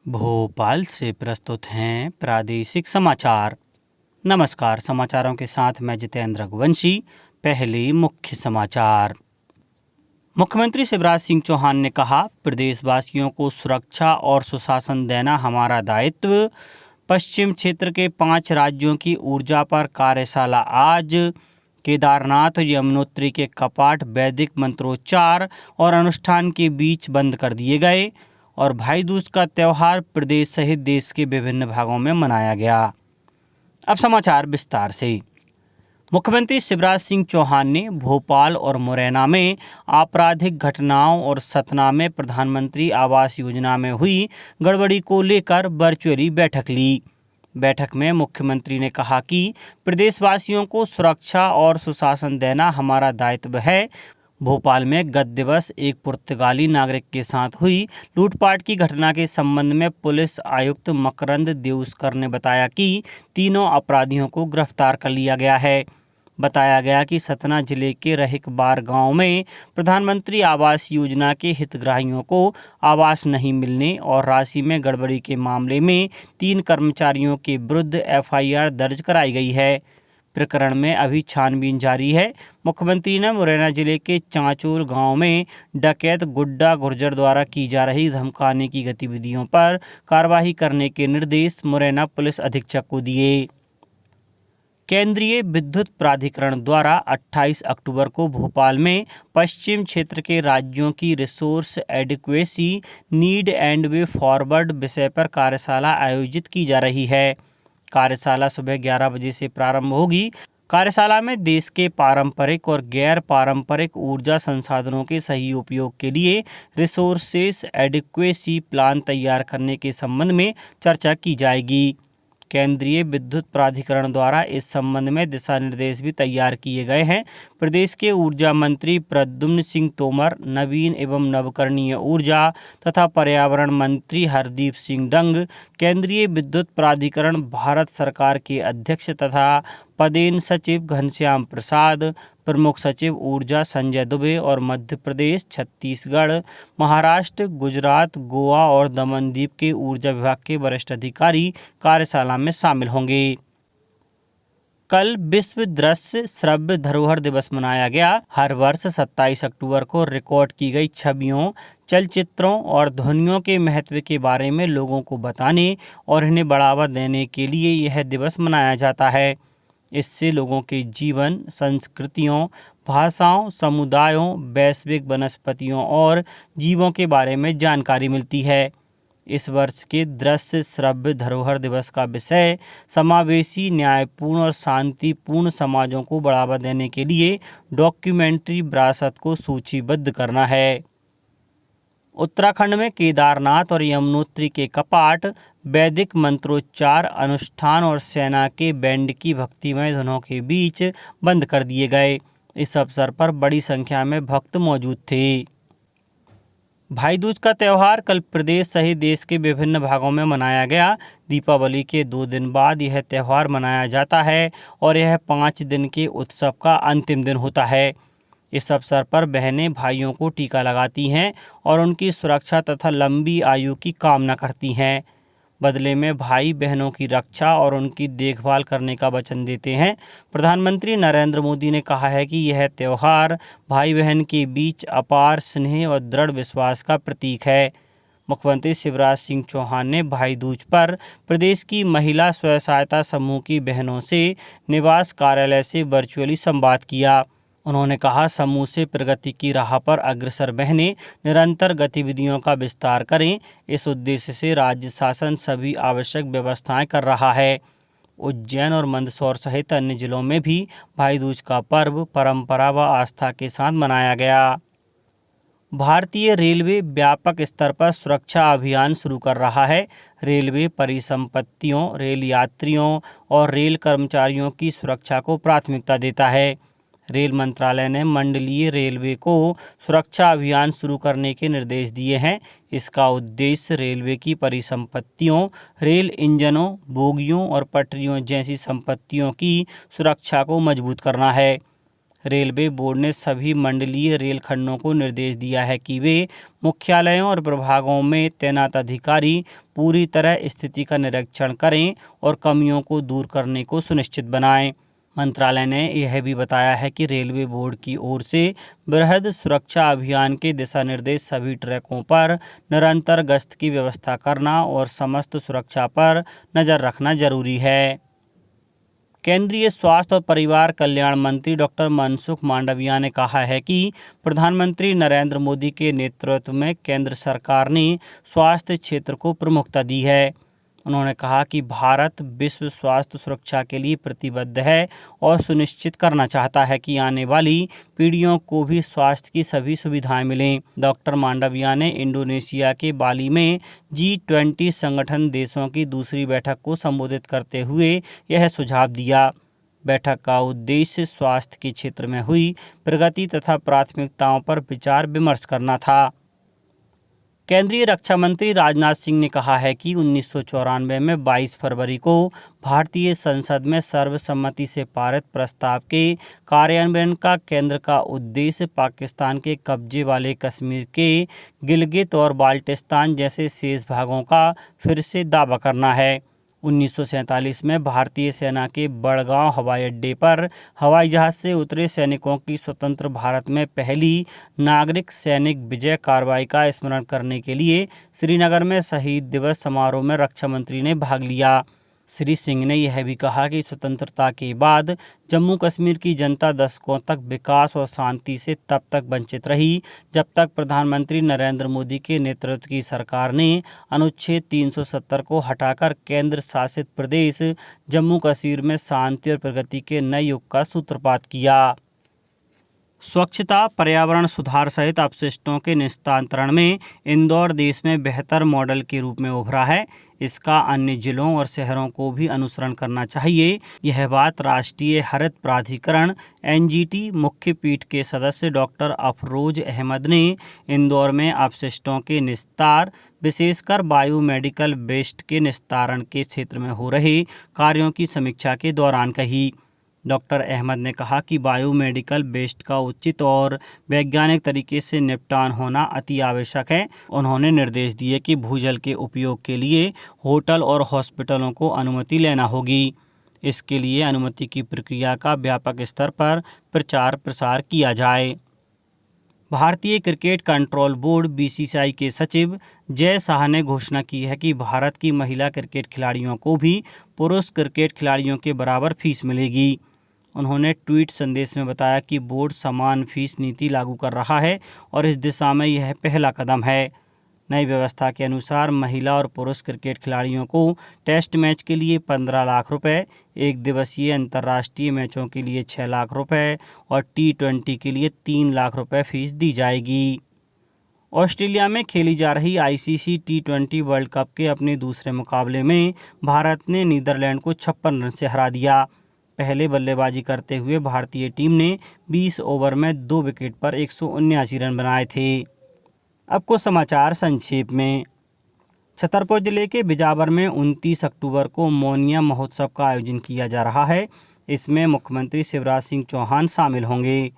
भोपाल से प्रस्तुत हैं प्रादेशिक समाचार। नमस्कार, समाचारों के साथ मैं जितेंद्र रघुवंशी। पहले मुख्य समाचार। मुख्यमंत्री शिवराज सिंह चौहान ने कहा, प्रदेशवासियों को सुरक्षा और सुशासन देना हमारा दायित्व। पश्चिम क्षेत्र के 5 राज्यों की ऊर्जा पर कार्यशाला आज। केदारनाथ और यमुनोत्री के कपाट वैदिक मंत्रोच्चार और अनुष्ठान के बीच बंद कर दिए गए। और भाई दूज का त्यौहार प्रदेश सहित देश के विभिन्न भागों में मनाया गया। अब समाचार विस्तार से। मुख्यमंत्री शिवराज सिंह चौहान ने भोपाल और मुरैना में आपराधिक घटनाओं और सतना में प्रधानमंत्री आवास योजना में हुई गड़बड़ी को लेकर वर्चुअली बैठक ली। बैठक में मुख्यमंत्री ने कहा कि प्रदेशवासियों को सुरक्षा और सुशासन देना हमारा दायित्व है। भोपाल में गत दिवस एक पुर्तगाली नागरिक के साथ हुई लूटपाट की घटना के संबंध में पुलिस आयुक्त मकरंद देउस्कर ने बताया कि तीनों अपराधियों को गिरफ्तार कर लिया गया है। बताया गया कि सतना जिले के रहिकबार गांव में प्रधानमंत्री आवास योजना के हितग्राहियों को आवास नहीं मिलने और राशि में गड़बड़ी के मामले में 3 कर्मचारियों के विरुद्ध एफआईआर दर्ज कराई गई है। प्रकरण में अभी छानबीन जारी है। मुख्यमंत्री ने मुरैना जिले के चांचोल गांव में डकैत गुड्डा गुर्जर द्वारा की जा रही धमकाने की गतिविधियों पर कार्रवाई करने के निर्देश मुरैना पुलिस अधीक्षक को दिए। केंद्रीय विद्युत प्राधिकरण द्वारा 28 अक्टूबर को भोपाल में पश्चिम क्षेत्र के राज्यों की resource adequacy need and way forward विषय पर कार्यशाला आयोजित की जा रही है। कार्यशाला सुबह 11 बजे से प्रारंभ होगी। कार्यशाला में देश के पारंपरिक और गैर पारंपरिक ऊर्जा संसाधनों के सही उपयोग के लिए रिसोर्सेस एडिक्वेसी प्लान तैयार करने के संबंध में चर्चा की जाएगी। केंद्रीय विद्युत प्राधिकरण द्वारा इस संबंध में दिशा निर्देश भी तैयार किए गए हैं। प्रदेश के ऊर्जा मंत्री प्रद्युम्न सिंह तोमर, नवीन एवं नवकरणीय ऊर्जा तथा पर्यावरण मंत्री हरदीप सिंह डंग, केंद्रीय विद्युत प्राधिकरण भारत सरकार के अध्यक्ष तथा पदेन सचिव घनश्याम प्रसाद, प्रमुख सचिव ऊर्जा संजय दुबे और मध्य प्रदेश, छत्तीसगढ़, महाराष्ट्र, गुजरात, गोवा और दमन-दीव के ऊर्जा विभाग के वरिष्ठ अधिकारी कार्यशाला में शामिल होंगे। कल विश्व दृश्य श्रव्य धरोहर दिवस मनाया गया। हर वर्ष 27 अक्टूबर को रिकॉर्ड की गई छवियों, चलचित्रों और ध्वनियों के महत्व के बारे में लोगों को बताने और इन्हें बढ़ावा देने के लिए यह दिवस मनाया जाता है। इससे लोगों के जीवन, संस्कृतियों, भाषाओं, समुदायों, वैश्विक वनस्पतियों और जीवों के बारे में जानकारी मिलती है। इस वर्ष के दृश्य श्रव्य धरोहर दिवस का विषय समावेशी, न्यायपूर्ण और शांतिपूर्ण समाजों को बढ़ावा देने के लिए डॉक्यूमेंट्री विरासत को सूचीबद्ध करना है। उत्तराखंड में केदारनाथ और यमुनोत्री के कपाट वैदिक मंत्रोच्चार, अनुष्ठान और सेना के बैंड की भक्तिमय धुनों के बीच बंद कर दिए गए। इस अवसर पर बड़ी संख्या में भक्त मौजूद थे। भाई दूज का त्यौहार कल प्रदेश सहित देश के विभिन्न भागों में मनाया गया। दीपावली के 2 दिन बाद यह त्यौहार मनाया जाता है और यह 5 दिन के उत्सव का अंतिम दिन होता है। इस अवसर पर बहनें भाइयों को टीका लगाती हैं और उनकी सुरक्षा तथा लंबी आयु की कामना करती हैं। बदले में भाई बहनों की रक्षा और उनकी देखभाल करने का वचन देते हैं। प्रधानमंत्री नरेंद्र मोदी ने कहा है कि यह त्यौहार भाई बहन के बीच अपार स्नेह और दृढ़ विश्वास का प्रतीक है। मुख्यमंत्री शिवराज सिंह चौहान ने भाई दूज पर प्रदेश की महिला स्वयं सहायता समूह की बहनों से निवास कार्यालय से वर्चुअली संवाद किया। उन्होंने कहा, समूह से प्रगति की राह पर अग्रसर बहनें निरंतर गतिविधियों का विस्तार करें। इस उद्देश्य से राज्य शासन सभी आवश्यक व्यवस्थाएं कर रहा है। उज्जैन और मंदसौर सहित अन्य जिलों में भी भाई दूज का पर्व परंपरा व आस्था के साथ मनाया गया। भारतीय रेलवे व्यापक स्तर पर सुरक्षा अभियान शुरू कर रहा है। रेलवे परिसंपत्तियों, रेल यात्रियों और रेल कर्मचारियों की सुरक्षा को प्राथमिकता देता है। रेल मंत्रालय ने मंडलीय रेलवे को सुरक्षा अभियान शुरू करने के निर्देश दिए हैं। इसका उद्देश्य रेलवे की परिसंपत्तियों, रेल इंजनों, बोगियों और पटरियों जैसी संपत्तियों की सुरक्षा को मजबूत करना है। रेलवे बोर्ड ने सभी मंडलीय रेल खंडों को निर्देश दिया है कि वे मुख्यालयों और प्रभागों में तैनात अधिकारी पूरी तरह स्थिति का निरीक्षण करें और कमियों को दूर करने को सुनिश्चित बनाएं। मंत्रालय ने यह भी बताया है कि रेलवे बोर्ड की ओर से बृहद सुरक्षा अभियान के दिशा निर्देश सभी ट्रैकों पर निरंतर गश्त की व्यवस्था करना और समस्त सुरक्षा पर नज़र रखना जरूरी है। केंद्रीय स्वास्थ्य और परिवार कल्याण मंत्री डॉक्टर मनसुख मांडविया ने कहा है कि प्रधानमंत्री नरेंद्र मोदी के नेतृत्व में केंद्र सरकार ने स्वास्थ्य क्षेत्र को प्रमुखता दी है। उन्होंने कहा कि भारत विश्व स्वास्थ्य सुरक्षा के लिए प्रतिबद्ध है और सुनिश्चित करना चाहता है कि आने वाली पीढ़ियों को भी स्वास्थ्य की सभी सुविधाएं मिलें। डॉक्टर मांडविया ने इंडोनेशिया के बाली में G20 संगठन देशों की दूसरी बैठक को संबोधित करते हुए यह सुझाव दिया। बैठक का उद्देश्य स्वास्थ्य के क्षेत्र में हुई प्रगति तथा प्राथमिकताओं पर विचार विमर्श करना था। केंद्रीय रक्षा मंत्री राजनाथ सिंह ने कहा है कि 1994 में 22 फरवरी को भारतीय संसद में सर्वसम्मति से पारित प्रस्ताव के कार्यान्वयन का केंद्र का उद्देश्य पाकिस्तान के कब्जे वाले कश्मीर के गिलगित और बाल्टिस्तान जैसे शेष भागों का फिर से दावा करना है। 1947 में भारतीय सेना के बड़गांव हवाई अड्डे पर हवाई जहाज से उतरे सैनिकों की स्वतंत्र भारत में पहली नागरिक सैनिक विजय कार्रवाई का स्मरण करने के लिए श्रीनगर में शहीद दिवस समारोह में रक्षा मंत्री ने भाग लिया। श्री सिंह ने यह भी कहा कि स्वतंत्रता के बाद जम्मू कश्मीर की जनता दशकों तक विकास और शांति से तब तक वंचित रही जब तक प्रधानमंत्री नरेंद्र मोदी के नेतृत्व की सरकार ने अनुच्छेद 370 को हटाकर केंद्र शासित प्रदेश जम्मू कश्मीर में शांति और प्रगति के नए युग का सूत्रपात किया। स्वच्छता, पर्यावरण सुधार सहित अपशिष्टों के निस्तारण में इंदौर देश में बेहतर मॉडल के रूप में उभरा है। इसका अन्य जिलों और शहरों को भी अनुसरण करना चाहिए। यह बात राष्ट्रीय हरित प्राधिकरण NGT मुख्य पीठ के सदस्य डॉक्टर अफरोज अहमद ने इंदौर में अपशिष्टों के निस्तार, विशेषकर बायोमेडिकल वेस्ट के निस्तारण के क्षेत्र में हो रहे कार्यों की समीक्षा के दौरान कही। डॉक्टर अहमद ने कहा कि बायोमेडिकल वेस्ट का उचित और वैज्ञानिक तरीके से निपटान होना अति आवश्यक है। उन्होंने निर्देश दिए कि भूजल के उपयोग के लिए होटल और हॉस्पिटलों को अनुमति लेना होगी। इसके लिए अनुमति की प्रक्रिया का व्यापक स्तर पर प्रचार प्रसार किया जाए। भारतीय क्रिकेट कंट्रोल बोर्ड BCCI के सचिव जय शाह ने घोषणा की है कि भारत की महिला क्रिकेट खिलाड़ियों को भी पुरुष क्रिकेट खिलाड़ियों के बराबर फीस मिलेगी। उन्होंने ट्वीट संदेश में बताया कि बोर्ड समान फीस नीति लागू कर रहा है और इस दिशा में यह पहला कदम है। नई व्यवस्था के अनुसार महिला और पुरुष क्रिकेट खिलाड़ियों को टेस्ट मैच के लिए 15 लाख रुपए, एक दिवसीय अंतर्राष्ट्रीय मैचों के लिए 6 लाख रुपए और T20 के लिए 3 लाख रुपए फीस दी जाएगी। ऑस्ट्रेलिया में खेली जा रही ICC T20 वर्ल्ड कप के अपने दूसरे मुकाबले में भारत ने नीदरलैंड को 56 रन से हरा दिया। पहले बल्लेबाजी करते हुए भारतीय टीम ने 20 ओवर में 2 विकेट पर 179 रन बनाए थे। अब कुछ समाचार संक्षेप में। छतरपुर जिले के बिजावर में 29 अक्टूबर को मोनिया महोत्सव का आयोजन किया जा रहा है। इसमें मुख्यमंत्री शिवराज सिंह चौहान शामिल होंगे।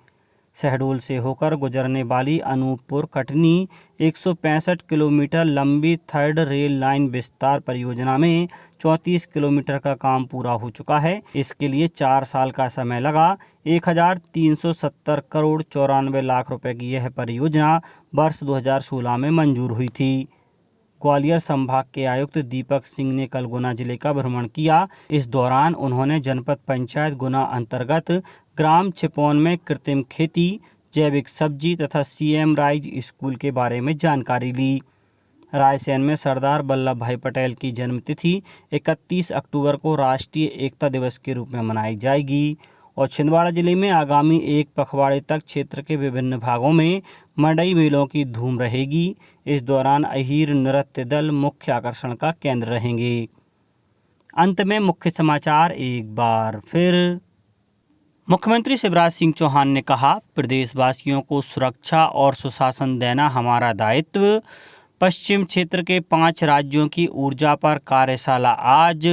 शहडोल से होकर गुजरने वाली अनूपपुर कटनी 165 किलोमीटर लंबी थर्ड रेल लाइन विस्तार परियोजना में 34 किलोमीटर का काम पूरा हो चुका है। इसके लिए 4 साल का समय लगा। 1370 करोड़ 94 लाख रुपए की यह परियोजना वर्ष 2016 में मंजूर हुई थी। ग्वालियर संभाग के आयुक्त दीपक सिंह ने कल गुना जिले का भ्रमण किया। इस दौरान उन्होंने जनपद पंचायत गुना अंतर्गत ग्राम छिपौन में कृत्रिम खेती, जैविक सब्जी तथा CM राइज स्कूल के बारे में जानकारी ली। रायसेन में सरदार वल्लभ भाई पटेल की जन्मतिथि 31 अक्टूबर को राष्ट्रीय एकता दिवस के रूप में मनाई जाएगी। और छिंदवाड़ा जिले में आगामी 1 पखवाड़े तक क्षेत्र के विभिन्न भागों में मड़ई मेलों की धूम रहेगी। इस दौरान अहीर नृत्य दल मुख्य आकर्षण का केंद्र रहेंगे। अंत में मुख्य समाचार एक बार फिर। मुख्यमंत्री शिवराज सिंह चौहान ने कहा, प्रदेशवासियों को सुरक्षा और सुशासन देना हमारा दायित्व। पश्चिम क्षेत्र के 5 राज्यों की ऊर्जा पर कार्यशाला आज।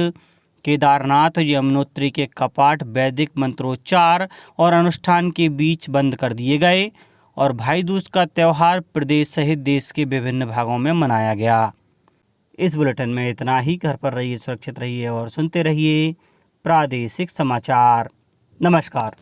केदारनाथ और यमुनोत्री के कपाट वैदिक मंत्रोच्चार और अनुष्ठान के बीच बंद कर दिए गए और भाई दूज का त्यौहार प्रदेश सहित देश के विभिन्न भागों में मनाया गया। इस बुलेटिन में इतना ही। घर पर रहिए, सुरक्षित रहिए और सुनते रहिए प्रादेशिक समाचार। नमस्कार।